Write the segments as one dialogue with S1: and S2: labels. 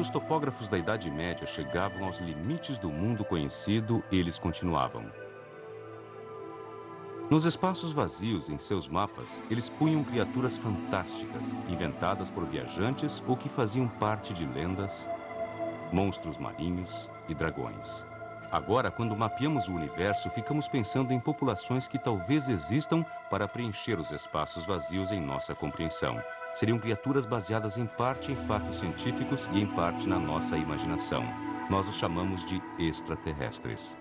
S1: Quando os topógrafos da Idade Média chegavam aos limites do mundo conhecido, eles continuavam. Nos espaços vazios em seus mapas, eles punham criaturas fantásticas, inventadas por viajantes ou que faziam parte de lendas, monstros marinhos e dragões. Agora, quando mapeamos o universo, ficamos pensando em populações que talvez existam para preencher os espaços vazios em nossa compreensão. Seriam criaturas baseadas em parte em fatos científicos e em parte na nossa imaginação. Nós os chamamos de extraterrestres.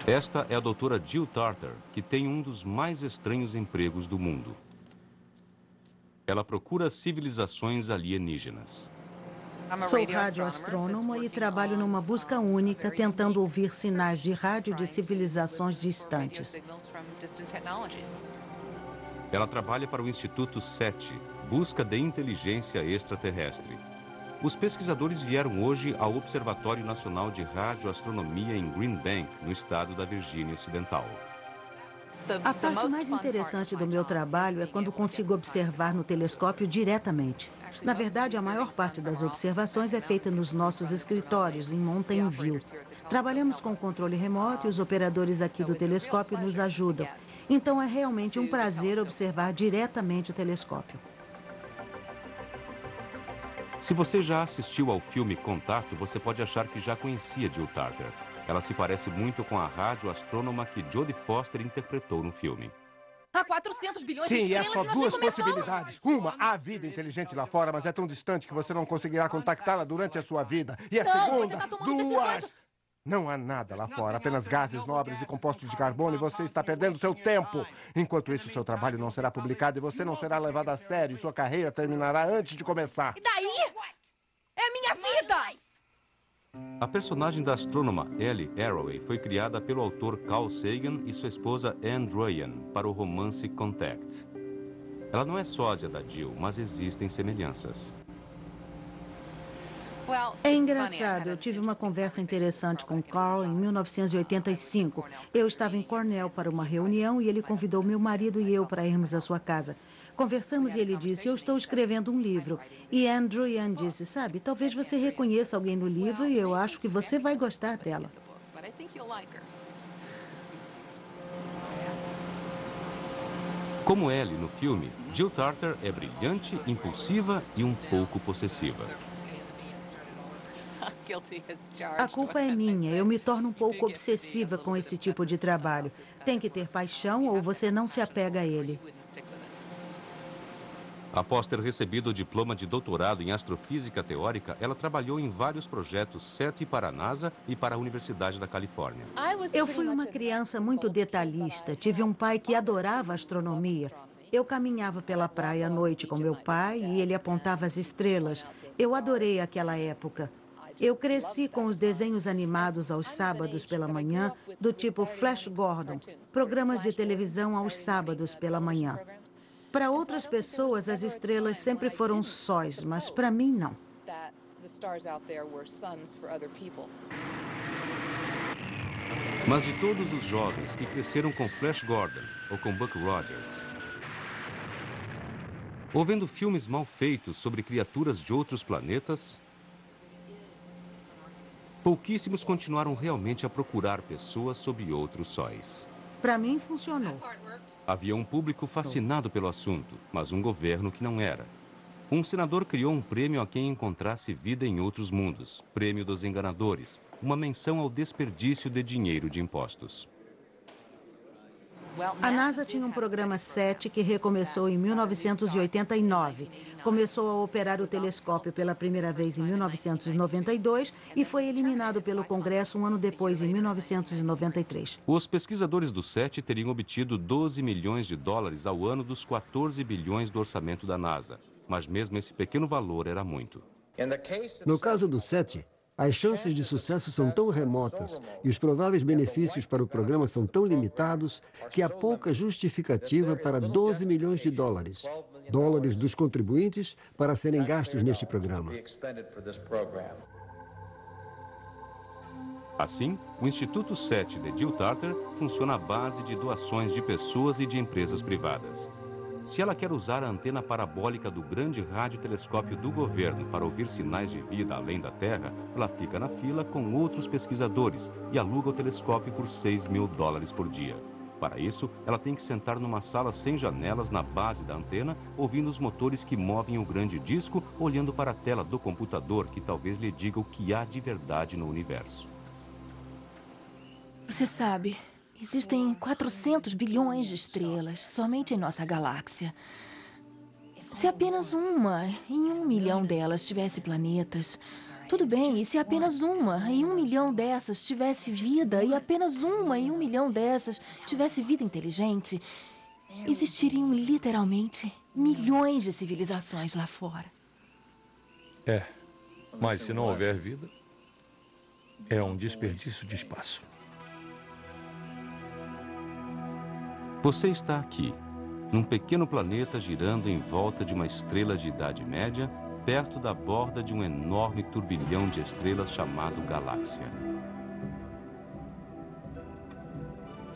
S1: Esta é a doutora Jill Tarter, que tem um dos mais estranhos empregos do mundo. Ela procura civilizações alienígenas.
S2: Sou radioastrônoma e trabalho numa busca única, tentando ouvir sinais de rádio de civilizações distantes.
S1: Ela trabalha para o Instituto SETI, Busca de Inteligência Extraterrestre. Os pesquisadores vieram hoje ao Observatório Nacional de Radioastronomia em Green Bank, no estado da Virgínia Ocidental.
S2: A parte mais interessante do meu trabalho é quando consigo observar no telescópio diretamente. Na verdade, a maior parte das observações é feita nos nossos escritórios, em Mountain View. Trabalhamos com controle remoto e os operadores aqui do telescópio nos ajudam. Então é realmente um prazer observar diretamente o telescópio.
S1: Se você já assistiu ao filme Contato, você pode achar que já conhecia Jill Tarter. Ela se parece muito com a radioastrônoma que Jodie Foster interpretou no filme.
S3: Há 400 bilhões de
S4: Sim,
S3: estrelas
S4: é só
S3: e nós
S4: duas
S3: nem começamos.
S4: possibilidades. Uma, há vida inteligente lá fora, mas é tão distante que você não conseguirá contactá-la durante a sua vida. E a
S3: Não, você
S4: segunda,
S3: tá tomando
S4: duas...
S3: decisões.
S4: Não há nada lá fora, apenas gases nobres e compostos de carbono e você está perdendo seu tempo. Enquanto isso, seu trabalho não será publicado e você não será levado a sério e sua carreira terminará antes de começar.
S3: E daí? É minha vida!
S1: A personagem da astrônoma Ellie Arroway foi criada pelo autor Carl Sagan e sua esposa Anne Druyan para o romance Contact. Ela não é sósia da Jill, mas existem semelhanças.
S2: É engraçado, eu tive uma conversa interessante com Carl em 1985. Eu estava em Cornell para uma reunião e ele convidou meu marido e eu para irmos à sua casa. Conversamos e ele disse, eu estou escrevendo um livro. E Andrew Ian disse, sabe, talvez você reconheça alguém no livro e eu acho que você vai gostar dela.
S1: Como Ellie no filme, Jill Tarter é brilhante, impulsiva e um pouco possessiva.
S2: A culpa é minha, eu me torno um pouco obsessiva com esse tipo de trabalho. Tem que ter paixão ou você não se apega a ele.
S1: Após ter recebido o diploma de doutorado em astrofísica teórica, ela trabalhou em vários projetos SETI para a NASA e para a Universidade da Califórnia.
S2: Eu fui uma criança muito detalhista. Tive um pai que adorava astronomia. Eu caminhava pela praia à noite com meu pai e ele apontava as estrelas. Eu adorei aquela época. Eu cresci com os desenhos animados aos sábados pela manhã, do tipo Flash Gordon, programas de televisão aos sábados pela manhã. Para outras pessoas, as estrelas sempre foram sóis, mas para mim, não.
S1: Mas de todos os jovens que cresceram com Flash Gordon ou com Buck Rogers, ou vendo filmes mal feitos sobre criaturas de outros planetas, pouquíssimos continuaram realmente a procurar pessoas sob outros sóis.
S2: Para mim, funcionou.
S1: Havia um público fascinado pelo assunto, mas um governo que não era. Um senador criou um prêmio a quem encontrasse vida em outros mundos, Prêmio dos Enganadores, uma menção ao desperdício de dinheiro de impostos.
S2: A NASA tinha um programa SETI que recomeçou em 1989. Começou a operar o telescópio pela primeira vez em 1992 e foi eliminado pelo Congresso um ano depois, em 1993.
S1: Os pesquisadores do SETI teriam obtido 12 milhões de dólares ao ano dos 14 bilhões do orçamento da NASA. Mas mesmo esse pequeno valor era muito.
S5: No caso do SETI, as chances de sucesso são tão remotas e os prováveis benefícios para o programa são tão limitados que há pouca justificativa para 12 milhões de dólares dos contribuintes para serem gastos neste programa.
S1: Assim, o Instituto SETI de Jill Tarter funciona à base de doações de pessoas e de empresas privadas. Se ela quer usar a antena parabólica do grande radiotelescópio do governo para ouvir sinais de vida além da Terra, ela fica na fila com outros pesquisadores e aluga o telescópio por $6 mil por dia. Para isso, ela tem que sentar numa sala sem janelas na base da antena, ouvindo os motores que movem o grande disco, olhando para a tela do computador que talvez lhe diga o que há de verdade no universo.
S6: Você sabe, existem 400 bilhões de estrelas somente em nossa galáxia. Se apenas uma em 1 milhão delas tivesse planetas, tudo bem. E se apenas uma em 1 milhão dessas tivesse vida, e apenas uma em 1 milhão dessas tivesse vida inteligente, existiriam literalmente milhões de civilizações lá fora.
S7: Mas se não houver vida, é um desperdício de espaço.
S1: Você está aqui, num pequeno planeta girando em volta de uma estrela de idade média, perto da borda de um enorme turbilhão de estrelas chamado galáxia.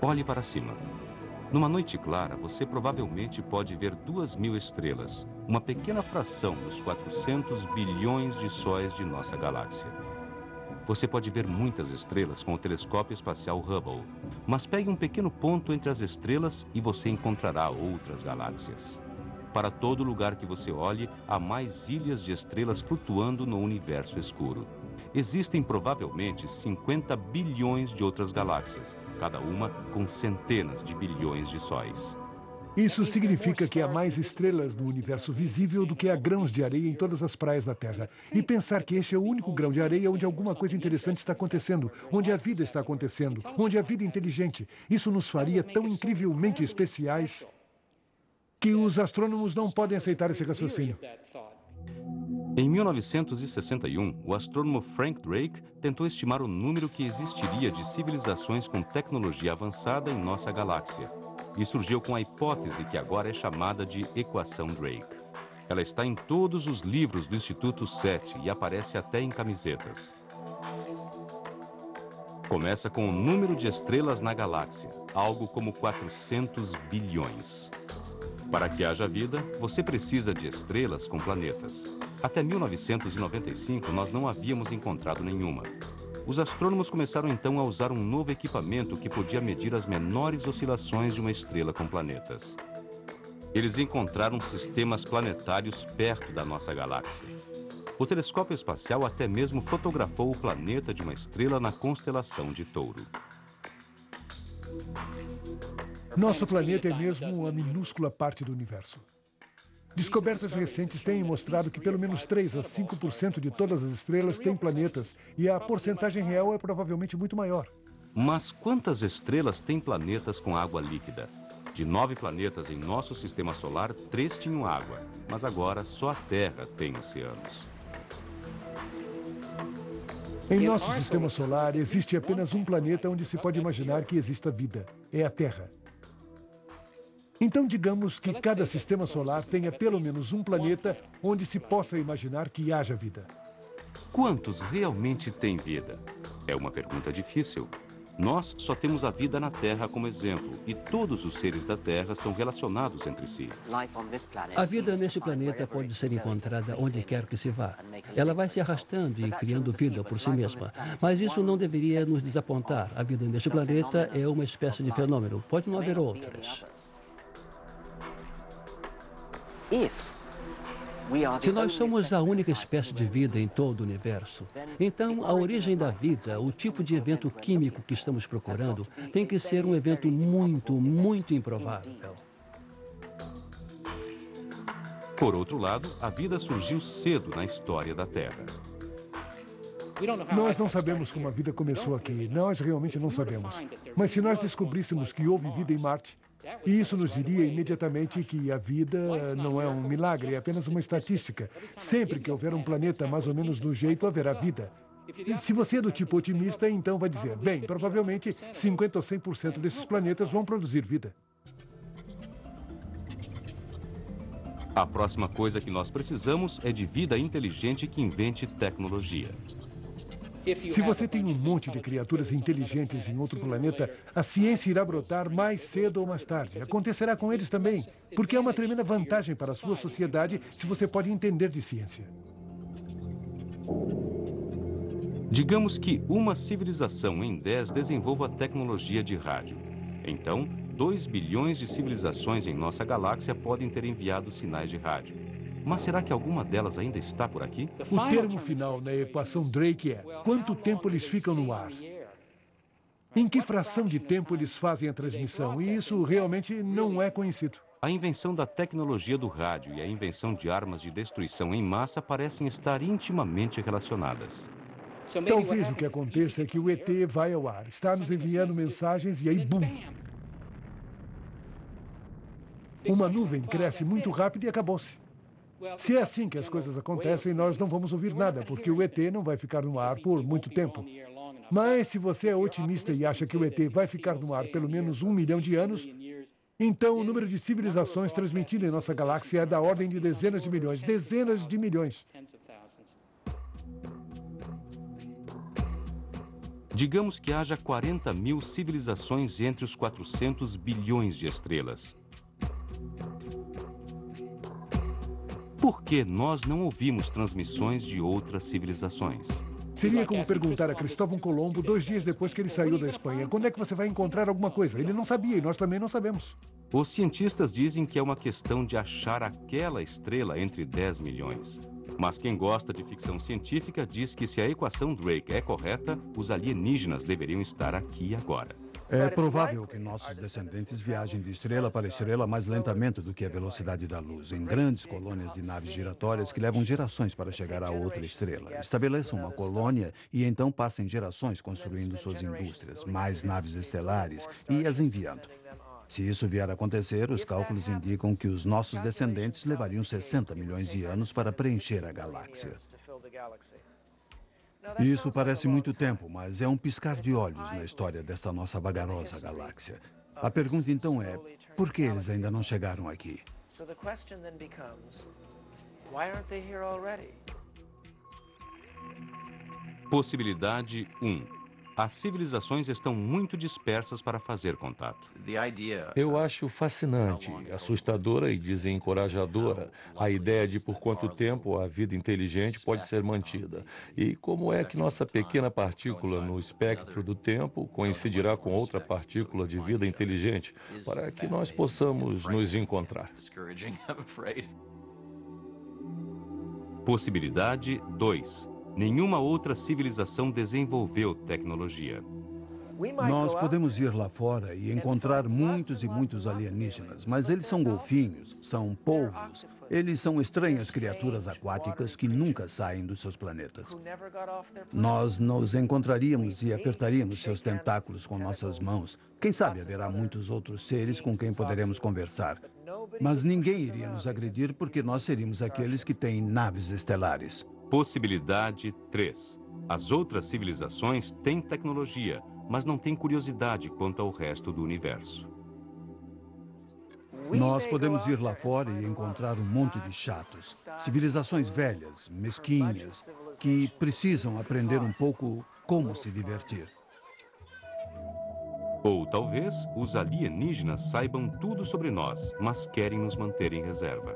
S1: Olhe para cima. Numa noite clara, você provavelmente pode ver 2.000 estrelas, uma pequena fração dos 400 bilhões de sóis de nossa galáxia. Você pode ver muitas estrelas com o telescópio espacial Hubble, mas pegue um pequeno ponto entre as estrelas e você encontrará outras galáxias. Para todo lugar que você olhe, há mais ilhas de estrelas flutuando no universo escuro. Existem provavelmente 50 bilhões de outras galáxias, cada uma com centenas de bilhões de sóis.
S8: Isso significa que há mais estrelas no universo visível do que há grãos de areia em todas as praias da Terra. E pensar que este é o único grão de areia onde alguma coisa interessante está acontecendo, onde a vida está acontecendo, onde a vida é inteligente. Isso nos faria tão incrivelmente especiais que os astrônomos não podem aceitar esse raciocínio.
S1: Em 1961, o astrônomo Frank Drake tentou estimar o número que existiria de civilizações com tecnologia avançada em nossa galáxia. E surgiu com a hipótese que agora é chamada de Equação Drake. Ela está em todos os livros do Instituto SETI e aparece até em camisetas. Começa com o número de estrelas na galáxia, algo como 400 bilhões. Para que haja vida, você precisa de estrelas com planetas. Até 1995, nós não havíamos encontrado nenhuma. Os astrônomos começaram então a usar um novo equipamento que podia medir as menores oscilações de uma estrela com planetas. Eles encontraram sistemas planetários perto da nossa galáxia. O telescópio espacial até mesmo fotografou o planeta de uma estrela na constelação de Touro.
S8: Nosso planeta é mesmo uma minúscula parte do universo. Descobertas recentes têm mostrado que pelo menos 3 a 5% de todas as estrelas têm planetas, e a porcentagem real é provavelmente muito maior.
S1: Mas quantas estrelas têm planetas com água líquida? De 9 planetas em nosso sistema solar, 3 tinham água, mas agora só a Terra tem oceanos.
S8: Em nosso sistema solar, existe apenas um planeta onde se pode imaginar que exista vida. É a Terra. Então, digamos que cada sistema solar tenha pelo menos um planeta onde se possa imaginar que haja vida.
S1: Quantos realmente têm vida? É uma pergunta difícil. Nós só temos a vida na Terra como exemplo, e todos os seres da Terra são relacionados entre si.
S9: A vida neste planeta pode ser encontrada onde quer que se vá. Ela vai se arrastando e criando vida por si mesma. Mas isso não deveria nos desapontar. A vida neste planeta é uma espécie de fenômeno. Pode não haver outras. Se nós somos a única espécie de vida em todo o universo, então a origem da vida, o tipo de evento químico que estamos procurando, tem que ser um evento muito, muito improvável.
S1: Por outro lado, a vida surgiu cedo na história da Terra.
S8: Nós não sabemos como a vida começou aqui. Nós realmente não sabemos. Mas se nós descobríssemos que houve vida em Marte, isso nos diria imediatamente que a vida não é um milagre, é apenas uma estatística. Sempre que houver um planeta mais ou menos do jeito, haverá vida. E se você é do tipo otimista, então vai dizer, bem, provavelmente 50 ou 100% desses planetas vão produzir vida.
S1: A próxima coisa que nós precisamos é de vida inteligente que invente tecnologia.
S8: Se você tem um monte de criaturas inteligentes em outro planeta, a ciência irá brotar mais cedo ou mais tarde. Acontecerá com eles também, porque é uma tremenda vantagem para a sua sociedade se você pode entender de ciência.
S1: Digamos que uma civilização em 10 desenvolva a tecnologia de rádio. Então, 2 bilhões de civilizações em nossa galáxia podem ter enviado sinais de rádio. Mas será que alguma delas ainda está por aqui?
S8: O termo final na equação Drake é quanto tempo eles ficam no ar. Em que fração de tempo eles fazem a transmissão? E isso realmente não é conhecido.
S1: A invenção da tecnologia do rádio e a invenção de armas de destruição em massa parecem estar intimamente relacionadas.
S8: Talvez o que aconteça é que o ET vai ao ar, está nos enviando mensagens e aí, bum! Uma nuvem cresce muito rápido e acabou-se. Se é assim que as coisas acontecem, nós não vamos ouvir nada, porque o ET não vai ficar no ar por muito tempo. Mas se você é otimista e acha que o ET vai ficar no ar pelo menos 1 milhão de anos, então o número de civilizações transmitidas em nossa galáxia é da ordem de dezenas de milhões. Dezenas de milhões.
S1: Digamos que haja 40 mil civilizações entre os 400 bilhões de estrelas. Por que nós não ouvimos transmissões de outras civilizações?
S8: Seria como perguntar a Cristóvão Colombo 2 dias depois que ele saiu da Espanha, quando é que você vai encontrar alguma coisa? Ele não sabia e nós também não sabemos.
S1: Os cientistas dizem que é uma questão de achar aquela estrela entre 10 milhões. Mas quem gosta de ficção científica diz que se a equação Drake é correta, os alienígenas deveriam estar aqui agora.
S10: É provável que nossos descendentes viajem de estrela para estrela mais lentamente do que a velocidade da luz, em grandes colônias de naves giratórias que levam gerações para chegar a outra estrela. Estabeleçam uma colônia e então passem gerações construindo suas indústrias, mais naves estelares e as enviando. Se isso vier a acontecer, os cálculos indicam que os nossos descendentes levariam 60 milhões de anos para preencher a galáxia. Isso parece muito tempo, mas é um piscar de olhos na história desta nossa vagarosa galáxia. A pergunta então é, por que eles ainda não chegaram aqui?
S1: Possibilidade 1. As civilizações estão muito dispersas para fazer contato.
S7: Eu acho fascinante, assustadora e desencorajadora a ideia de por quanto tempo a vida inteligente pode ser mantida. E como é que nossa pequena partícula no espectro do tempo coincidirá com outra partícula de vida inteligente para que nós possamos nos encontrar.
S1: Possibilidade 2. Nenhuma outra civilização desenvolveu tecnologia.
S10: Nós podemos ir lá fora e encontrar muitos e muitos alienígenas, mas eles são golfinhos, são polvos, eles são estranhas criaturas aquáticas que nunca saem dos seus planetas. Nós nos encontraríamos e apertaríamos seus tentáculos com nossas mãos. Quem sabe haverá muitos outros seres com quem poderemos conversar. Mas ninguém iria nos agredir porque nós seríamos aqueles que têm naves estelares.
S1: Possibilidade 3. As outras civilizações têm tecnologia, mas não têm curiosidade quanto ao resto do universo.
S10: Nós podemos ir lá fora e encontrar um monte de chatos, civilizações velhas, mesquinhas, que precisam aprender um pouco como se divertir.
S1: Ou talvez os alienígenas saibam tudo sobre nós, mas querem nos manter em reserva.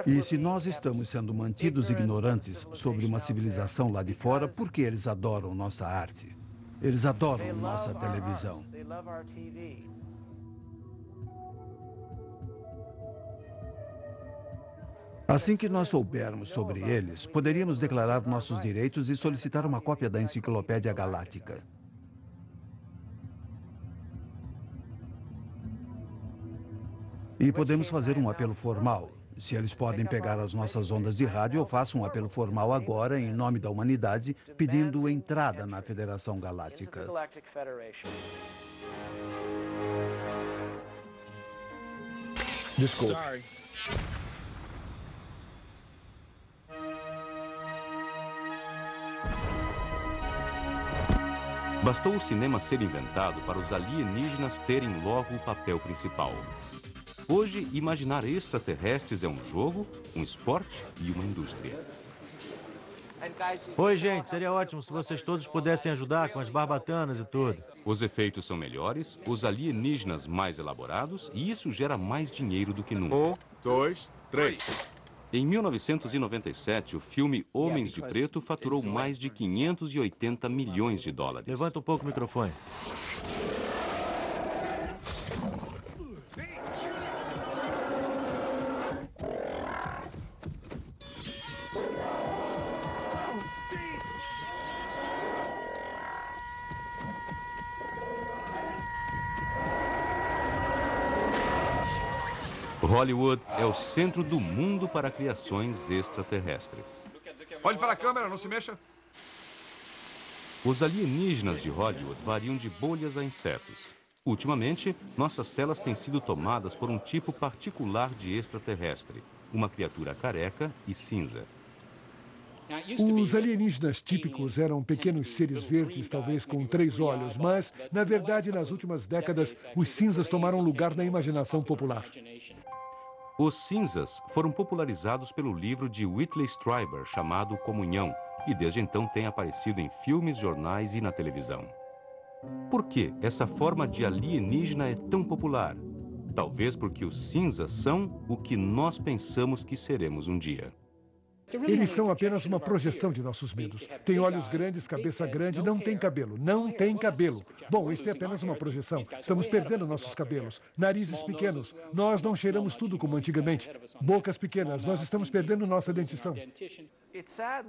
S10: E se nós estamos sendo mantidos ignorantes sobre uma civilização lá de fora, por que eles adoram nossa arte? Eles adoram nossa televisão. Assim que nós soubermos sobre eles, poderíamos declarar nossos direitos e solicitar uma cópia da Enciclopédia Galáctica. E podemos fazer um apelo formal. Se eles podem pegar as nossas ondas de rádio, eu faço um apelo formal agora, em nome da humanidade, pedindo entrada na Federação Galáctica.
S4: Desculpe.
S1: Bastou o cinema ser inventado para os alienígenas terem logo o papel principal. Hoje, imaginar extraterrestres é um jogo, um esporte e uma indústria.
S11: Oi, gente. Seria ótimo se vocês todos pudessem ajudar com as barbatanas e tudo.
S1: Os efeitos são melhores, os alienígenas mais elaborados e isso gera mais dinheiro do que nunca.
S12: 1, 2, 3.
S1: Em 1997, o filme Homens de Preto faturou mais de 580 milhões de dólares.
S11: Levanta um pouco o microfone.
S1: Hollywood é o centro do mundo para criações extraterrestres.
S12: Olhe para a câmera, não se mexa.
S1: Os alienígenas de Hollywood variam de bolhas a insetos. Ultimamente, nossas telas têm sido tomadas por um tipo particular de extraterrestre, uma criatura careca e cinza.
S8: Os alienígenas típicos eram pequenos seres verdes, talvez com 3 olhos, mas, na verdade, nas últimas décadas, os cinzas tomaram lugar na imaginação popular.
S1: Os cinzas foram popularizados pelo livro de Whitley Strieber chamado Comunhão, e desde então têm aparecido em filmes, jornais e na televisão. Por que essa forma de alienígena é tão popular? Talvez porque os cinzas são o que nós pensamos que seremos um dia.
S8: Eles são apenas uma projeção de nossos medos. Tem olhos grandes, cabeça grande, não tem cabelo. Não tem cabelo. Bom, isso é apenas uma projeção. Estamos perdendo nossos cabelos. Narizes pequenos. Nós não cheiramos tudo como antigamente. Bocas pequenas. Nós estamos perdendo nossa dentição.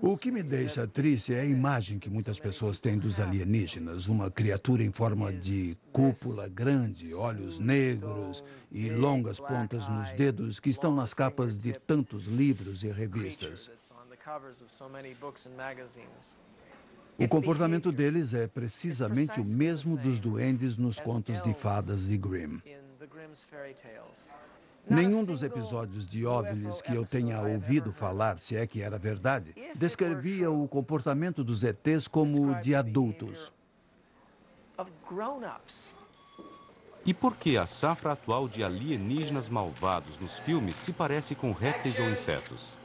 S10: O que me deixa triste é a imagem que muitas pessoas têm dos alienígenas. Uma criatura em forma de cúpula grande, olhos negros e longas pontas nos dedos que estão nas capas de tantos livros e revistas. O comportamento deles é precisamente o mesmo dos duendes nos contos de fadas de Grimm. Nenhum dos episódios de OVNIs que eu tenha ouvido falar, se é que era verdade, descrevia o comportamento dos ETs como de adultos.
S1: E por que a safra atual de alienígenas malvados nos filmes se parece com répteis ou insetos?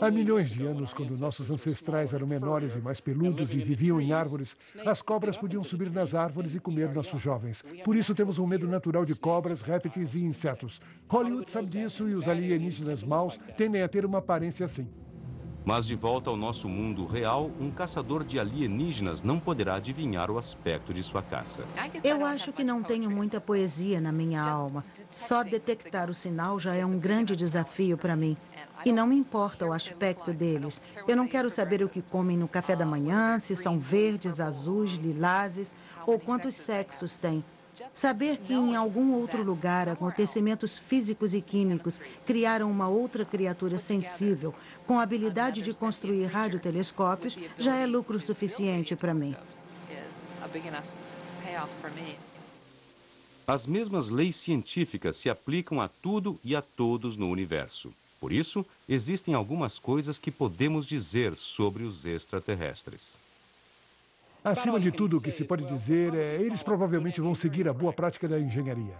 S8: Há milhões de anos, quando nossos ancestrais eram menores e mais peludos e viviam em árvores, as cobras podiam subir nas árvores e comer nossos jovens. Por isso temos um medo natural de cobras, répteis e insetos. Hollywood sabe disso e os alienígenas maus tendem a ter uma aparência assim.
S1: Mas de volta ao nosso mundo real, um caçador de alienígenas não poderá adivinhar o aspecto de sua caça.
S2: Eu acho que não tenho muita poesia na minha alma. Só detectar o sinal já é um grande desafio para mim. E não me importa o aspecto deles. Eu não quero saber o que comem no café da manhã, se são verdes, azuis, lilazes ou quantos sexos têm. Saber que em algum outro lugar acontecimentos físicos e químicos criaram uma outra criatura sensível com a habilidade de construir radiotelescópios já é lucro suficiente para mim.
S1: As mesmas leis científicas se aplicam a tudo e a todos no universo. Por isso, existem algumas coisas que podemos dizer sobre os extraterrestres.
S8: Acima de tudo, o que se pode dizer é eles provavelmente vão seguir a boa prática da engenharia.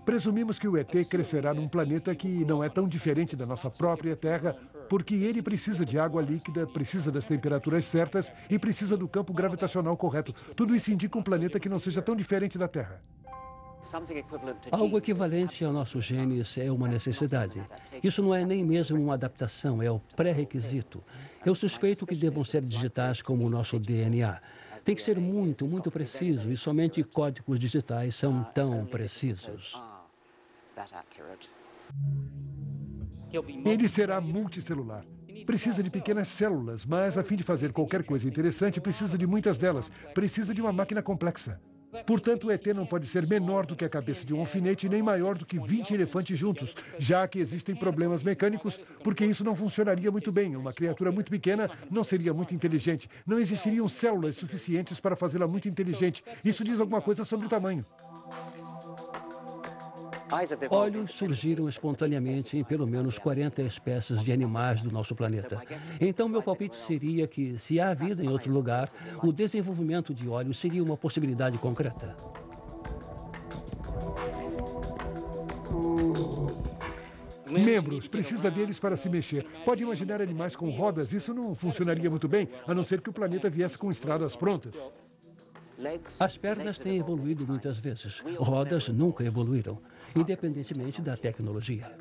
S8: Presumimos que o ET crescerá num planeta que não é tão diferente da nossa própria Terra, porque ele precisa de água líquida, precisa das temperaturas certas e precisa do campo gravitacional correto. Tudo isso indica um planeta que não seja tão diferente da Terra.
S9: Algo equivalente ao nosso genes é uma necessidade. Isso não é nem mesmo uma adaptação, é o pré-requisito. Eu suspeito que devam ser digitais como o nosso DNA. Tem que ser muito, muito preciso e somente códigos digitais são tão precisos.
S8: Ele será multicelular. Precisa de pequenas células, mas a fim de fazer qualquer coisa interessante, precisa de muitas delas. Precisa de uma máquina complexa. Portanto, o ET não pode ser menor do que a cabeça de um alfinete, nem maior do que 20 elefantes juntos, já que existem problemas mecânicos, porque isso não funcionaria muito bem. Uma criatura muito pequena não seria muito inteligente. Não existiriam células suficientes para fazê-la muito inteligente. Isso diz alguma coisa sobre o tamanho.
S9: Olhos surgiram espontaneamente em pelo menos 40 espécies de animais do nosso planeta. Então, meu palpite seria que, se há vida em outro lugar, o desenvolvimento de olhos seria uma possibilidade concreta.
S8: Membros, precisa deles para se mexer. Pode imaginar animais com rodas? Isso não funcionaria muito bem, a não ser que o planeta viesse com estradas prontas.
S9: As pernas têm evoluído muitas vezes. Rodas nunca evoluíram, independentemente da tecnologia.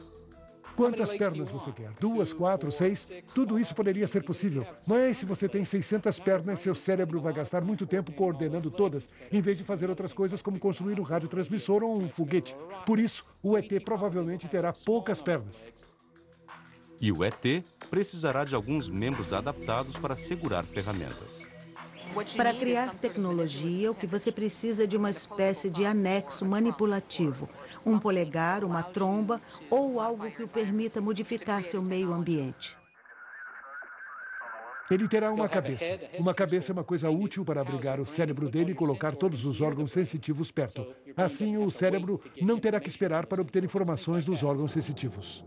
S8: Quantas pernas você quer? 2, 4, 6? Tudo isso poderia ser possível. Mas se você tem 600 pernas, seu cérebro vai gastar muito tempo coordenando todas, em vez de fazer outras coisas como construir um radiotransmissor ou um foguete. Por isso, o ET provavelmente terá poucas pernas.
S1: E o ET precisará de alguns membros adaptados para segurar ferramentas.
S2: Para criar tecnologia, o que você precisa é de uma espécie de anexo manipulativo, um polegar, uma tromba ou algo que o permita modificar seu meio ambiente.
S8: Ele terá uma cabeça. Uma cabeça é uma coisa útil para abrigar o cérebro dele e colocar todos os órgãos sensitivos perto. Assim, o cérebro não terá que esperar para obter informações dos órgãos sensitivos.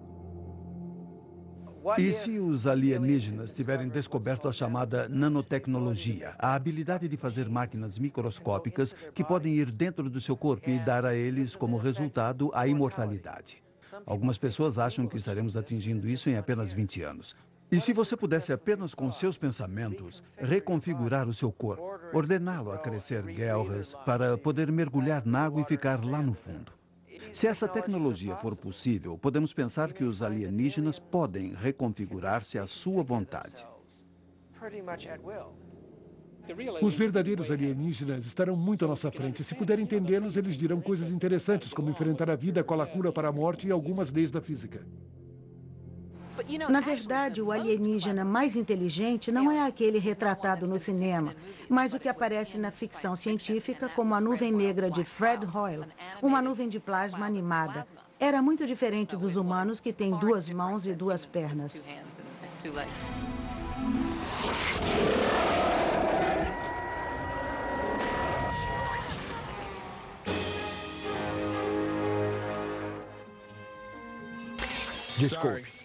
S10: E se os alienígenas tiverem descoberto a chamada nanotecnologia, a habilidade de fazer máquinas microscópicas que podem ir dentro do seu corpo e dar a eles como resultado a imortalidade? Algumas pessoas acham que estaremos atingindo isso em apenas 20 anos. E se você pudesse apenas com seus pensamentos reconfigurar o seu corpo, ordená-lo a crescer guelras para poder mergulhar na água e ficar lá no fundo? Se essa tecnologia for possível, podemos pensar que os alienígenas podem reconfigurar-se à sua vontade.
S8: Os verdadeiros alienígenas estarão muito à nossa frente. Se puder entendê-los, eles dirão coisas interessantes, como enfrentar a vida com a cura para a morte e algumas leis da física.
S2: Na verdade, o alienígena mais inteligente não é aquele retratado no cinema, mas o que aparece na ficção científica como a nuvem negra de Fred Hoyle, uma nuvem de plasma animada. Era muito diferente dos humanos que têm 2 mãos e 2 pernas.
S4: Desculpe.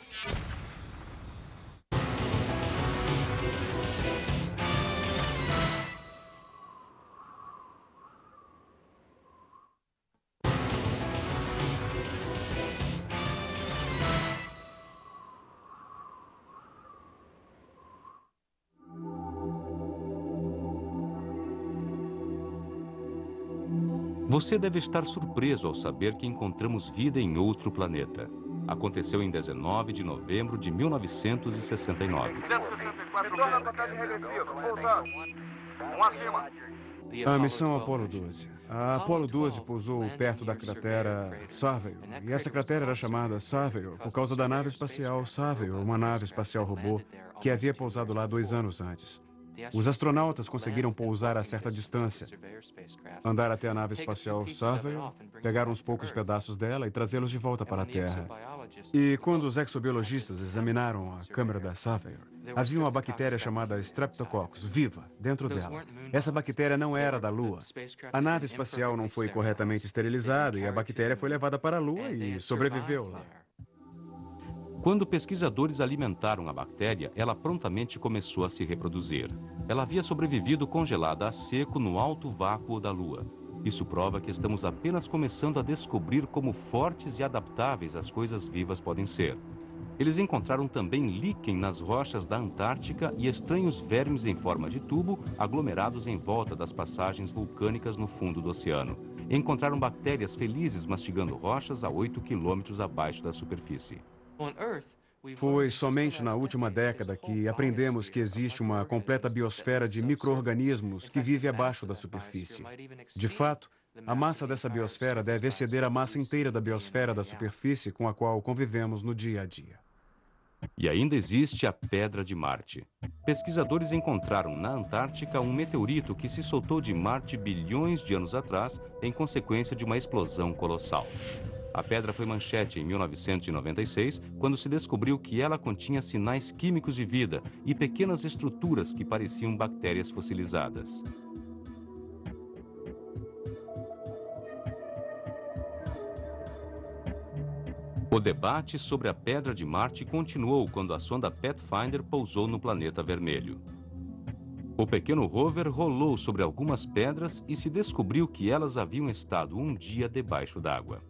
S1: Você deve estar surpreso ao saber que encontramos vida em outro planeta. Aconteceu em 19 de novembro de 1969.
S12: 164 metros. regressiva, pousando. Acima.
S13: A missão Apollo 12. A Apollo 12 pousou perto da cratera Surveyor. E essa cratera era chamada Surveyor por causa da nave espacial Surveyor, uma nave espacial robô que havia pousado lá 2 anos antes. Os astronautas conseguiram pousar a certa distância, andar até a nave espacial Surveyor, pegar uns poucos pedaços dela e trazê-los de volta para a Terra. E quando os exobiologistas examinaram a câmera da Surveyor, havia uma bactéria chamada Streptococcus viva dentro dela. Essa bactéria não era da Lua. A nave espacial não foi corretamente esterilizada e a bactéria foi levada para a Lua e sobreviveu lá.
S1: Quando pesquisadores alimentaram a bactéria, ela prontamente começou a se reproduzir. Ela havia sobrevivido congelada a seco no alto vácuo da Lua. Isso prova que estamos apenas começando a descobrir como fortes e adaptáveis as coisas vivas podem ser. Eles encontraram também líquen nas rochas da Antártica e estranhos vermes em forma de tubo aglomerados em volta das passagens vulcânicas no fundo do oceano. Encontraram bactérias felizes mastigando rochas a 8 quilômetros abaixo da superfície.
S13: Foi somente na última década que aprendemos que existe uma completa biosfera de micro-organismos que vive abaixo da superfície. De fato, a massa dessa biosfera deve exceder a massa inteira da biosfera da superfície com a qual convivemos no dia a dia.
S1: E ainda existe a Pedra de Marte. Pesquisadores encontraram na Antártica um meteorito que se soltou de Marte bilhões de anos atrás em consequência de uma explosão colossal. A pedra foi manchete em 1996, quando se descobriu que ela continha sinais químicos de vida e pequenas estruturas que pareciam bactérias fossilizadas. O debate sobre a Pedra de Marte continuou quando a sonda Pathfinder pousou no planeta vermelho. O pequeno rover rolou sobre algumas pedras e se descobriu que elas haviam estado um dia debaixo d'água.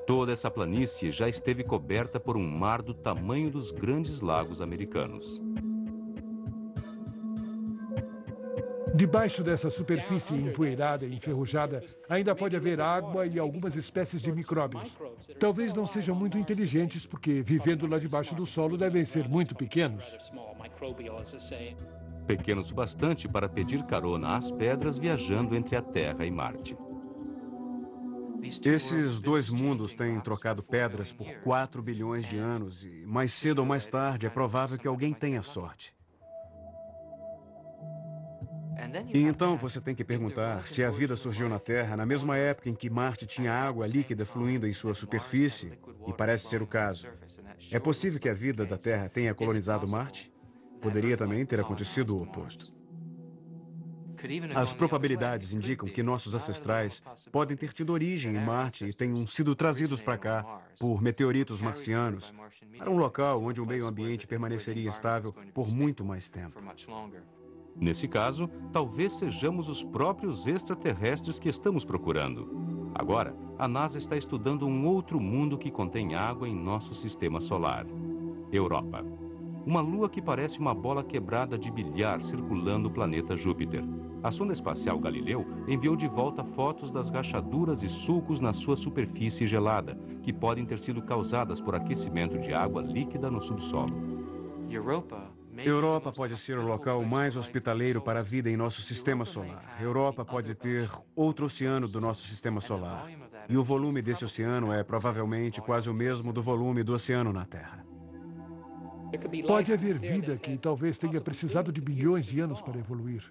S1: Toda essa planície já esteve coberta por um mar do tamanho dos grandes lagos americanos.
S8: Debaixo dessa superfície empoeirada e enferrujada, ainda pode haver água e algumas espécies de micróbios. Talvez não sejam muito inteligentes, porque vivendo lá debaixo do solo devem ser muito pequenos.
S1: Pequenos o bastante para pedir carona às pedras viajando entre a Terra e Marte.
S13: Esses dois mundos têm trocado pedras por 4 bilhões de anos e mais cedo ou mais tarde é provável que alguém tenha sorte. E então você tem que perguntar se a vida surgiu na Terra na mesma época em que Marte tinha água líquida fluindo em sua superfície, e parece ser o caso. É possível que a vida da Terra tenha colonizado Marte? Poderia também ter acontecido o oposto. As probabilidades indicam que nossos ancestrais podem ter tido origem em Marte e tenham sido trazidos para cá por meteoritos marcianos, para um local onde o meio ambiente permaneceria estável por muito mais tempo.
S1: Nesse caso, talvez sejamos os próprios extraterrestres que estamos procurando. Agora, a NASA está estudando um outro mundo que contém água em nosso sistema solar. Europa. Uma lua que parece uma bola quebrada de bilhar circulando o planeta Júpiter. A sonda espacial Galileu enviou de volta fotos das rachaduras e sulcos na sua superfície gelada, que podem ter sido causadas por aquecimento de água líquida no subsolo.
S13: Europa pode ser o local mais hospitaleiro para a vida em nosso sistema solar. Europa pode ter outro oceano do nosso sistema solar. E o volume desse oceano é provavelmente quase o mesmo do volume do oceano na Terra.
S8: Pode haver vida que talvez tenha precisado de bilhões de anos para evoluir.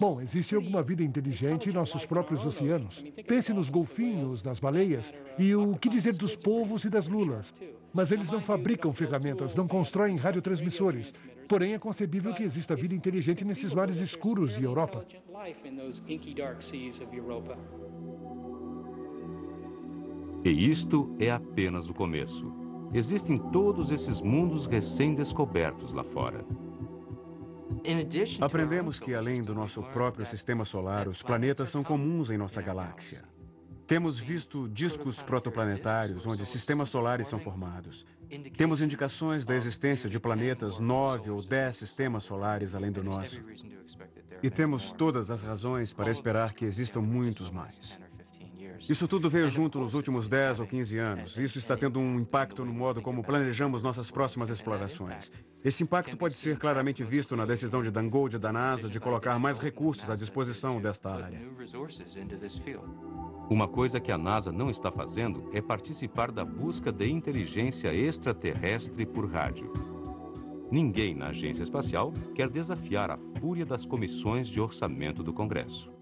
S8: Bom, existe alguma vida inteligente em nossos próprios oceanos. Pense nos golfinhos, nas baleias, e o que dizer dos polvos e das lulas. Mas eles não fabricam ferramentas, não constroem radiotransmissores. Porém, é concebível que exista vida inteligente nesses mares escuros de Europa.
S1: E isto é apenas o começo. Existem todos esses mundos recém-descobertos lá fora.
S13: Aprendemos que, além do nosso próprio sistema solar, os planetas são comuns em nossa galáxia. Temos visto discos protoplanetários onde sistemas solares são formados. Temos indicações da existência de planetas 9 ou 10 sistemas solares além do nosso. E temos todas as razões para esperar que existam muitos mais. Isso tudo veio junto nos últimos 10 ou 15 anos. Isso está tendo um impacto no modo como planejamos nossas próximas explorações. Esse impacto pode ser claramente visto na decisão de Dan Gold da NASA de colocar mais recursos à disposição desta área.
S1: Uma coisa que a NASA não está fazendo é participar da busca de inteligência extraterrestre por rádio. Ninguém na agência espacial quer desafiar a fúria das comissões de orçamento do Congresso.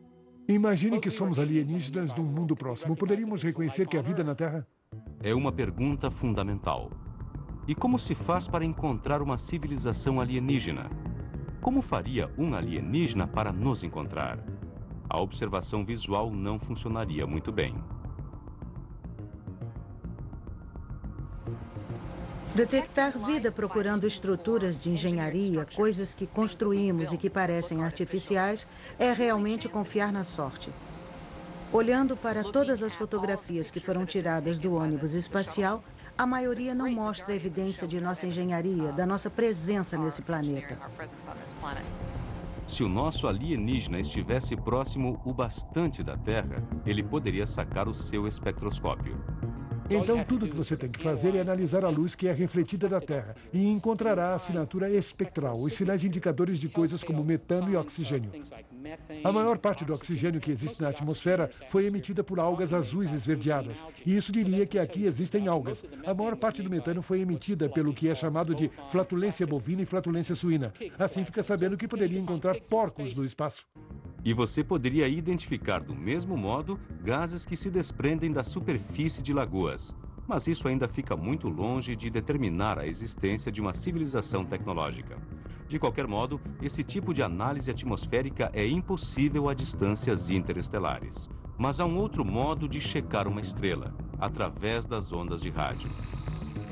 S8: Imagine que somos alienígenas de um mundo próximo. Poderíamos reconhecer que há vida na Terra?
S1: É uma pergunta fundamental. E como se faz para encontrar uma civilização alienígena? Como faria um alienígena para nos encontrar? A observação visual não funcionaria muito bem.
S2: Detectar vida procurando estruturas de engenharia, coisas que construímos e que parecem artificiais, é realmente confiar na sorte. Olhando para todas as fotografias que foram tiradas do ônibus espacial, a maioria não mostra evidência de nossa engenharia, da nossa presença nesse planeta.
S1: Se o nosso alienígena estivesse próximo o bastante da Terra, ele poderia sacar o seu espectroscópio.
S8: Então, tudo que você tem que fazer é analisar a luz que é refletida da Terra e encontrará a assinatura espectral, os sinais indicadores de coisas como metano e oxigênio. A maior parte do oxigênio que existe na atmosfera foi emitida por algas azuis esverdeadas, e isso diria que aqui existem algas. A maior parte do metano foi emitida pelo que é chamado de flatulência bovina e flatulência suína. Assim fica sabendo que poderia encontrar porcos no espaço.
S1: E você poderia identificar do mesmo modo gases que se desprendem da superfície de lagoas. Mas isso ainda fica muito longe de determinar a existência de uma civilização tecnológica. De qualquer modo, esse tipo de análise atmosférica é impossível a distâncias interestelares. Mas há um outro modo de checar uma estrela, através das ondas de rádio.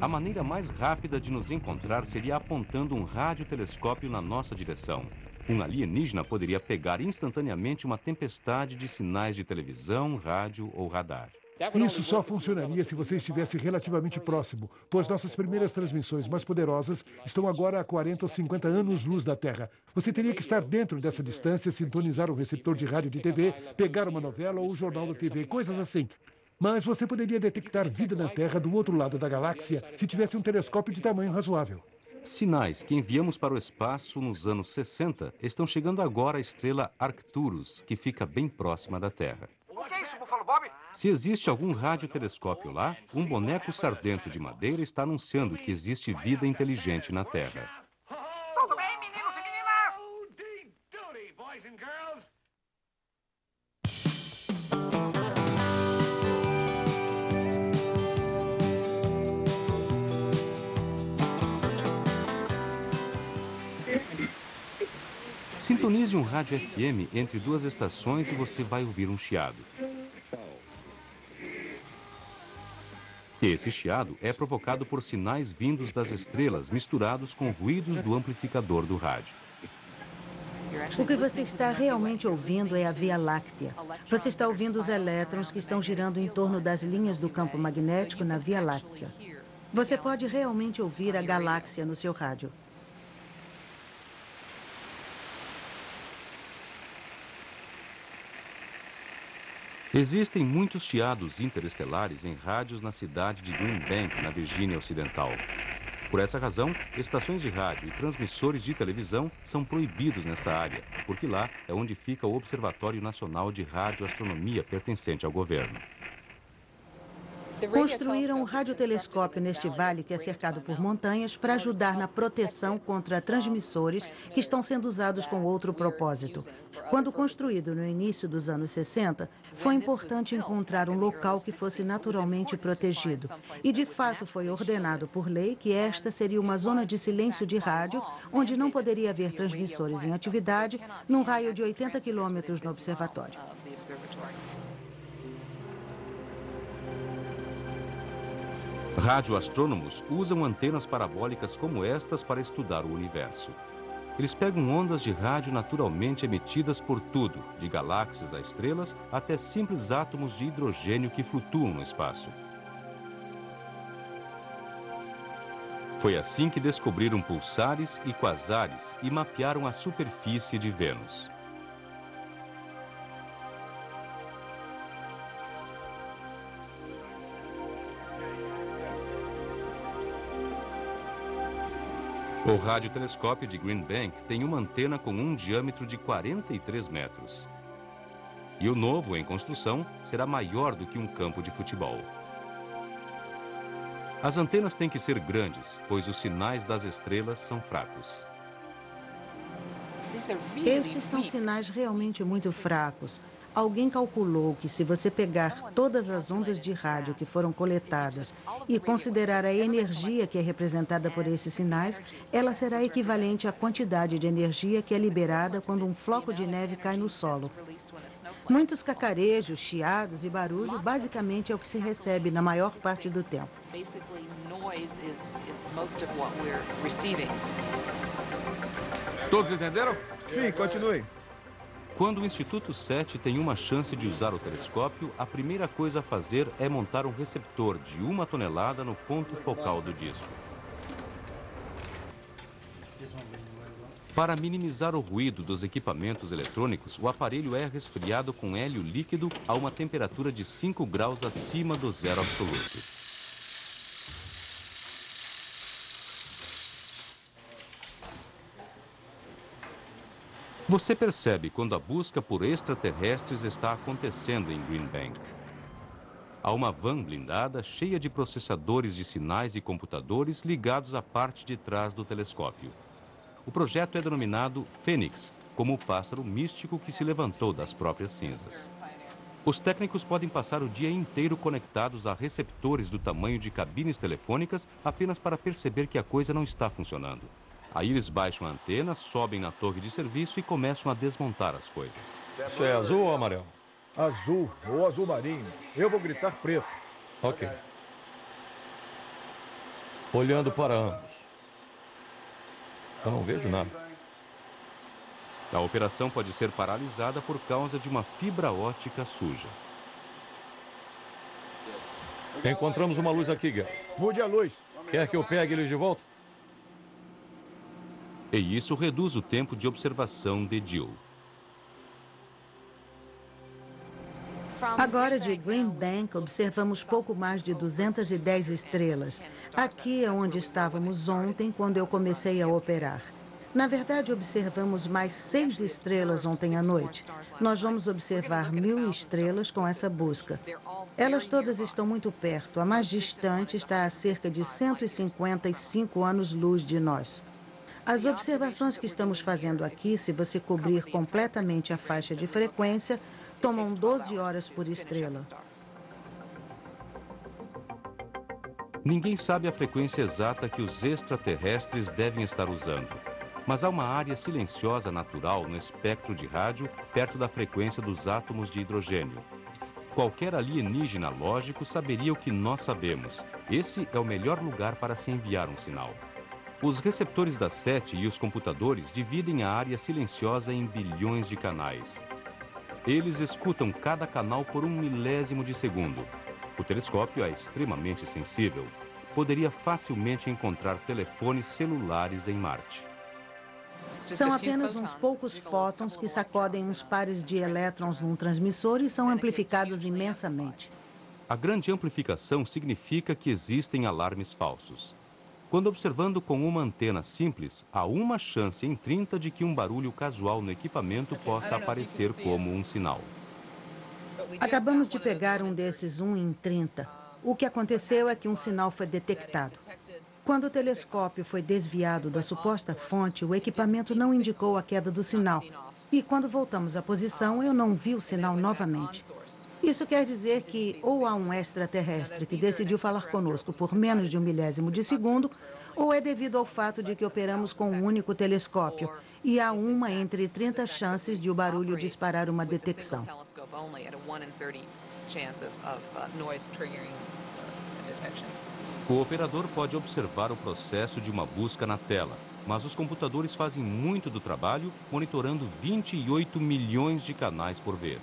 S1: A maneira mais rápida de nos encontrar seria apontando um radiotelescópio na nossa direção. Um alienígena poderia pegar instantaneamente uma tempestade de sinais de televisão, rádio ou radar.
S8: Isso só funcionaria se você estivesse relativamente próximo, pois nossas primeiras transmissões mais poderosas estão agora a 40 ou 50 anos-luz da Terra. Você teria que estar dentro dessa distância, sintonizar um receptor de rádio de TV, pegar uma novela ou o jornal da TV, coisas assim. Mas você poderia detectar vida na Terra do outro lado da galáxia se tivesse um telescópio de tamanho razoável.
S1: Sinais que enviamos para o espaço nos anos 60 estão chegando agora à estrela Arcturus, que fica bem próxima da Terra.
S12: O que é isso, Buffalo Bob?
S1: Se existe algum radiotelescópio lá, um boneco sardento de madeira está anunciando que existe vida inteligente na Terra.
S12: Tudo bem, meninos e meninas?
S1: Sintonize um rádio FM entre duas estações e você vai ouvir um chiado. Esse chiado é provocado por sinais vindos das estrelas misturados com ruídos do amplificador do rádio.
S2: O que você está realmente ouvindo é a Via Láctea. Você está ouvindo os elétrons que estão girando em torno das linhas do campo magnético na Via Láctea. Você pode realmente ouvir a galáxia no seu rádio.
S1: Existem muitos chiados interestelares em rádios na cidade de Green Bank, na Virgínia Ocidental. Por essa razão, estações de rádio e transmissores de televisão são proibidos nessa área, porque lá é onde fica o Observatório Nacional de Radioastronomia pertencente ao governo.
S2: Construíram um radiotelescópio neste vale que é cercado por montanhas para ajudar na proteção contra transmissores que estão sendo usados com outro propósito. Quando construído no início dos anos 60, foi importante encontrar um local que fosse naturalmente protegido. E de fato foi ordenado por lei que esta seria uma zona de silêncio de rádio, onde não poderia haver transmissores em atividade, num raio de 80 quilômetros no observatório.
S1: Radioastrônomos usam antenas parabólicas como estas para estudar o universo. Eles pegam ondas de rádio naturalmente emitidas por tudo, de galáxias a estrelas até simples átomos de hidrogênio que flutuam no espaço. Foi assim que descobriram pulsares e quasares e mapearam a superfície de Vênus. O radiotelescópio de Green Bank tem uma antena com um diâmetro de 43 metros. E o novo, em construção, será maior do que um campo de futebol. As antenas têm que ser grandes, pois os sinais das estrelas são fracos.
S2: Esses são sinais realmente muito fracos. Alguém calculou que se você pegar todas as ondas de rádio que foram coletadas e considerar a energia que é representada por esses sinais, ela será equivalente à quantidade de energia que é liberada quando um floco de neve cai no solo. Muitos cacarejos, chiados e barulho basicamente é o que se recebe na maior parte do tempo.
S13: Todos entenderam?
S14: Sim, continue.
S1: Quando o Instituto SETI tem uma chance de usar o telescópio, a primeira coisa a fazer é montar um receptor de 1 tonelada no ponto focal do disco. Para minimizar o ruído dos equipamentos eletrônicos, o aparelho é resfriado com hélio líquido a uma temperatura de 5 graus acima do zero absoluto. Você percebe quando a busca por extraterrestres está acontecendo em Green Bank. Há uma van blindada cheia de processadores de sinais e computadores ligados à parte de trás do telescópio. O projeto é denominado Fênix, como o pássaro místico que se levantou das próprias cinzas. Os técnicos podem passar o dia inteiro conectados a receptores do tamanho de cabines telefônicas apenas para perceber que a coisa não está funcionando. Aí eles baixam a antena, sobem na torre de serviço e começam a desmontar as coisas.
S7: Isso é azul ou amarelo?
S14: Azul ou azul marinho. Eu vou gritar preto.
S7: Ok. Olhando para ambos. Eu não vejo nada.
S1: A operação pode ser paralisada por causa de uma fibra ótica suja.
S7: Encontramos uma luz aqui, Gary.
S14: Mude a luz.
S7: Quer que eu pegue eles de volta?
S1: E isso reduz o tempo de observação de Jill.
S2: Agora de Green Bank, observamos pouco mais de 210 estrelas. Aqui é onde estávamos ontem, quando eu comecei a operar. Na verdade, observamos mais 6 estrelas ontem à noite. Nós vamos observar 1000 estrelas com essa busca. Elas todas estão muito perto. A mais distante está a cerca de 155 anos-luz de nós. As observações que estamos fazendo aqui, se você cobrir completamente a faixa de frequência, tomam 12 horas por estrela.
S1: Ninguém sabe a frequência exata que os extraterrestres devem estar usando. Mas há uma área silenciosa natural no espectro de rádio perto da frequência dos átomos de hidrogênio. Qualquer alienígena lógico saberia o que nós sabemos. Esse é o melhor lugar para se enviar um sinal. Os receptores da SETI e os computadores dividem a área silenciosa em bilhões de canais. Eles escutam cada canal por 1/1000 de segundo. O telescópio é extremamente sensível. Poderia facilmente encontrar telefones celulares em Marte.
S2: São apenas uns poucos fótons que sacodem uns pares de elétrons num transmissor e são amplificados imensamente.
S1: A grande amplificação significa que existem alarmes falsos. Quando observando com uma antena simples, há uma chance em 30 de que um barulho casual no equipamento possa aparecer como um sinal.
S2: Acabamos de pegar um desses 1 em 30. O que aconteceu é que um sinal foi detectado. Quando o telescópio foi desviado da suposta fonte, o equipamento não indicou a queda do sinal. E quando voltamos à posição, eu não vi o sinal novamente. Isso quer dizer que ou há um extraterrestre que decidiu falar conosco por menos de 1/1000 de segundo, ou é devido ao fato de que operamos com um único telescópio e há uma entre 30 chances de o barulho disparar uma detecção.
S1: O operador pode observar o processo de uma busca na tela, mas os computadores fazem muito do trabalho, monitorando 28 milhões de canais por vez.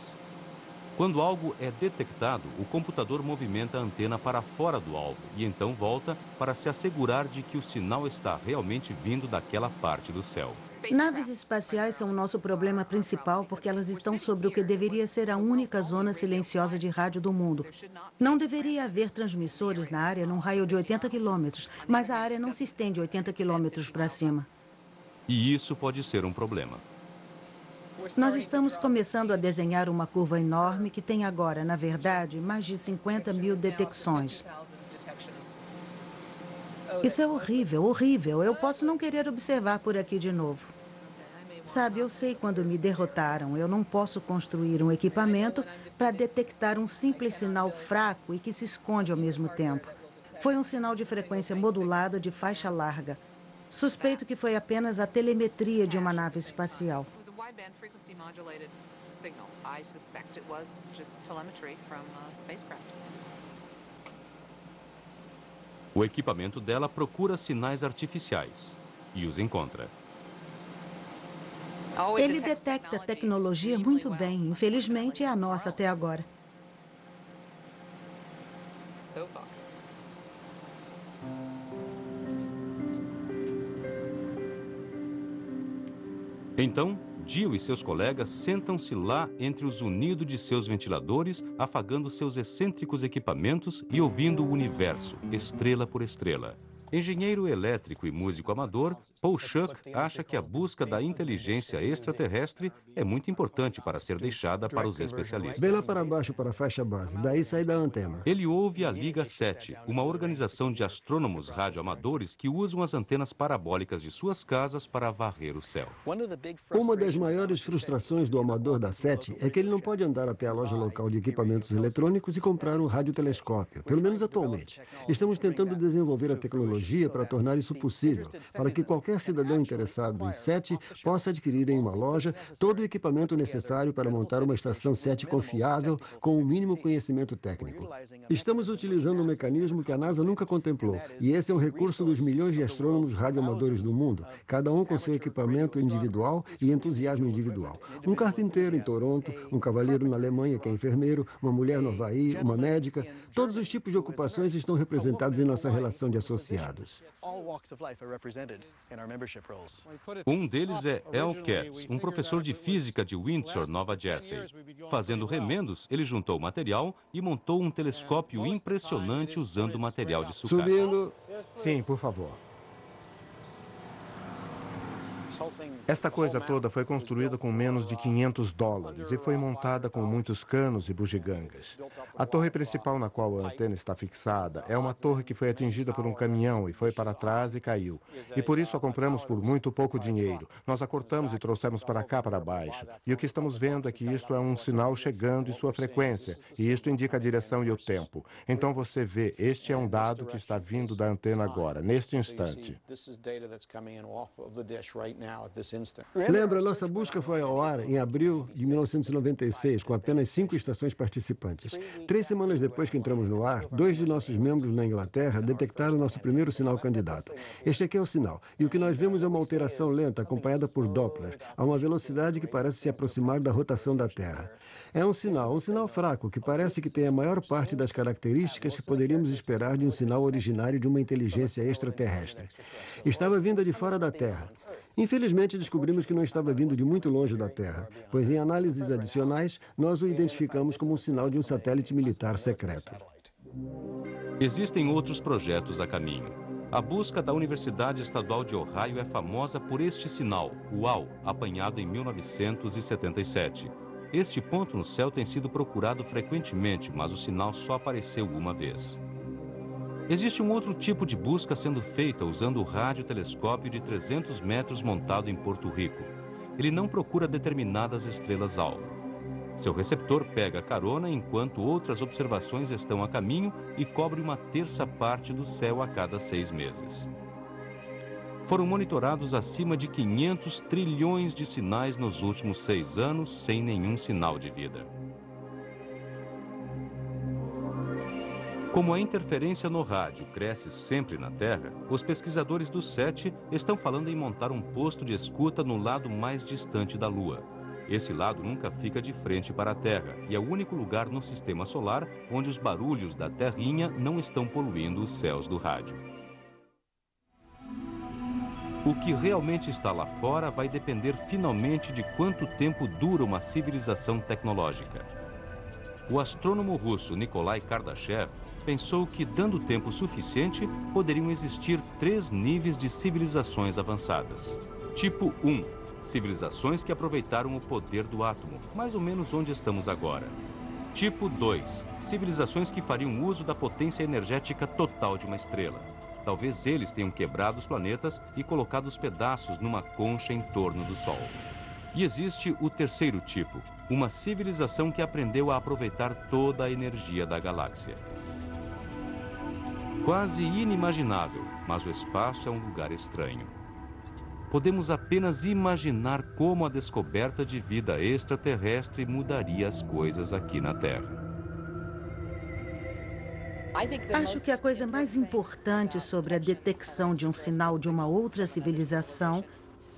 S1: Quando algo é detectado, o computador movimenta a antena para fora do alvo e então volta para se assegurar de que o sinal está realmente vindo daquela parte do céu.
S2: Naves espaciais são o nosso problema principal porque elas estão sobre o que deveria ser a única zona silenciosa de rádio do mundo. Não deveria haver transmissores na área num raio de 80 quilômetros, mas a área não se estende 80 quilômetros para cima.
S1: E isso pode ser um problema.
S2: Nós estamos começando a desenhar uma curva enorme que tem agora, na verdade, mais de 50.000 detecções. Isso é horrível, horrível. Eu posso não querer observar por aqui de novo. Sabe, eu sei quando me derrotaram. Eu não posso construir um equipamento para detectar um simples sinal fraco e que se esconde ao mesmo tempo. Foi um sinal de frequência modulada de faixa larga. Suspeito que foi apenas a telemetria de uma nave espacial.
S1: O equipamento dela procura sinais artificiais e os encontra.
S2: Ele detecta a tecnologia muito bem. Infelizmente, é a nossa até agora.
S1: Então, Jill e seus colegas sentam-se lá entre o zunido de seus ventiladores, afagando seus excêntricos equipamentos e ouvindo o universo, estrela por estrela. Engenheiro elétrico e músico amador, Paul Schuck acha que a busca da inteligência extraterrestre é muito importante para ser deixada para os especialistas.
S5: Bem lá para baixo para a faixa base, daí sai da antena.
S1: Ele ouve a Liga 7, uma organização de astrônomos radioamadores que usam as antenas parabólicas de suas casas para varrer o céu.
S5: Uma das maiores frustrações do amador da 7 é que ele não pode andar até a loja local de equipamentos eletrônicos e comprar um radiotelescópio, pelo menos atualmente. Estamos tentando desenvolver a tecnologia para tornar isso possível, para que qualquer cidadão interessado em 7 possa adquirir em uma loja todo o equipamento necessário para montar uma estação 7 confiável com o mínimo conhecimento técnico. Estamos utilizando um mecanismo que a NASA nunca contemplou, e esse é um recurso dos milhões de astrônomos radioamadores do mundo, cada um com seu equipamento individual e entusiasmo individual. Um carpinteiro em Toronto, um cavalheiro na Alemanha que é enfermeiro, uma mulher no Havaí, uma médica, todos os tipos de ocupações estão representados em nossa relação de associados.
S1: Um deles é Al Katz, um professor de física de Windsor, Nova Jersey. Fazendo remendos, ele juntou material e montou um telescópio impressionante usando material de sucata.
S5: Subindo.
S4: Sim, por favor. Esta coisa toda foi construída com menos de $500 e foi montada com muitos canos e bugigangas. A torre principal na qual a antena está fixada é uma torre que foi atingida por um caminhão e foi para trás e caiu. E por isso a compramos por muito pouco dinheiro. Nós a cortamos e trouxemos para cá, para baixo. E o que estamos vendo é que isto é um sinal chegando e sua frequência. E isto indica a direção e o tempo. Então você vê, este é um dado que está vindo da antena agora, neste instante.
S5: Lembra, nossa busca foi ao ar em abril de 1996, com apenas 5 estações participantes. 3 semanas depois que entramos no ar, 2 de nossos membros na Inglaterra detectaram nosso primeiro sinal candidato. Este aqui é o sinal, e o que nós vemos é uma alteração lenta, acompanhada por Doppler, a uma velocidade que parece se aproximar da rotação da Terra. É um sinal fraco, que parece que tem a maior parte das características que poderíamos esperar de um sinal originário de uma inteligência extraterrestre. Estava vinda de fora da Terra. Infelizmente, descobrimos que não estava vindo de muito longe da Terra, pois em análises adicionais, nós o identificamos como um sinal de um satélite militar secreto.
S1: Existem outros projetos a caminho. A busca da Universidade Estadual de Ohio é famosa por este sinal, o UAU, apanhado em 1977. Este ponto no céu tem sido procurado frequentemente, mas o sinal só apareceu uma vez. Existe um outro tipo de busca sendo feita usando o radiotelescópio de 300 metros montado em Porto Rico. Ele não procura determinadas estrelas-alvo. Seu receptor pega carona enquanto outras observações estão a caminho e cobre 1/3 parte do céu a cada 6 meses. Foram monitorados acima de 500 trilhões de sinais nos últimos 6 anos, sem nenhum sinal de vida. Como a interferência no rádio cresce sempre na Terra, os pesquisadores do SETI estão falando em montar um posto de escuta no lado mais distante da Lua. Esse lado nunca fica de frente para a Terra e é o único lugar no sistema solar onde os barulhos da terrinha não estão poluindo os céus do rádio. O que realmente está lá fora vai depender finalmente de quanto tempo dura uma civilização tecnológica. O astrônomo russo Nikolai Kardashev pensou que, dando tempo suficiente, poderiam existir 3 níveis de civilizações avançadas. Tipo 1, civilizações que aproveitaram o poder do átomo, mais ou menos onde estamos agora. Tipo 2, civilizações que fariam uso da potência energética total de uma estrela. Talvez eles tenham quebrado os planetas e colocado os pedaços numa concha em torno do Sol. E existe o terceiro tipo, uma civilização que aprendeu a aproveitar toda a energia da galáxia. Quase inimaginável, mas o espaço é um lugar estranho. Podemos apenas imaginar como a descoberta de vida extraterrestre mudaria as coisas aqui na Terra.
S2: Acho que a coisa mais importante sobre a detecção de um sinal de uma outra civilização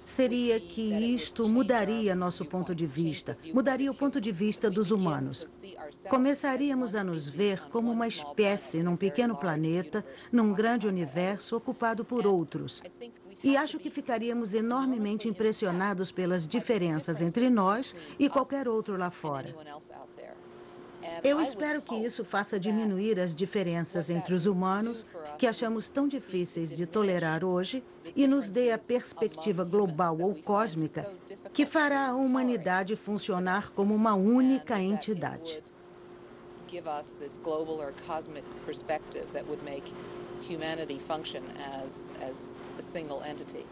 S2: seria que isto mudaria nosso ponto de vista, mudaria o ponto de vista dos humanos. Começaríamos a nos ver como uma espécie num pequeno planeta, num grande universo ocupado por outros. E acho que ficaríamos enormemente impressionados pelas diferenças entre nós e qualquer outro lá fora. Eu espero que isso faça diminuir as diferenças entre os humanos, que achamos tão difíceis de tolerar hoje, e nos dê a perspectiva global ou cósmica que fará a humanidade funcionar como uma única entidade.
S15: Give us this global or cosmic perspective that would make humanity function as a single entity.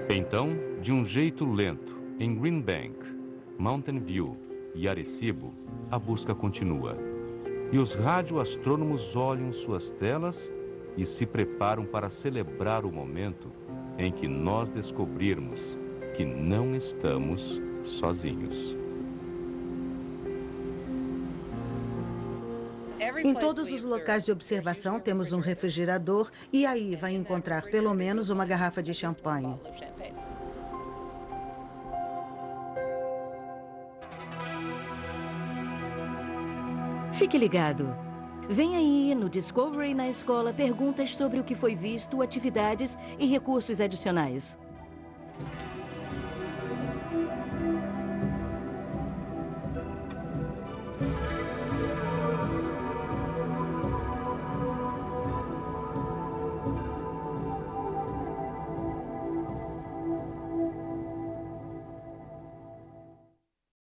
S1: Então, de um jeito lento, em Green Bank, Mountain View e Arecibo, a busca continua. E os radioastrônomos olham suas telas e se preparam para celebrar o momento em que nós descobrirmos que não estamos sozinhos.
S2: Em todos os locais de observação temos um refrigerador e aí vai encontrar pelo menos uma garrafa de champanhe.
S16: Fique ligado. Vem aí no Discovery na Escola perguntas sobre o que foi visto, atividades e recursos adicionais.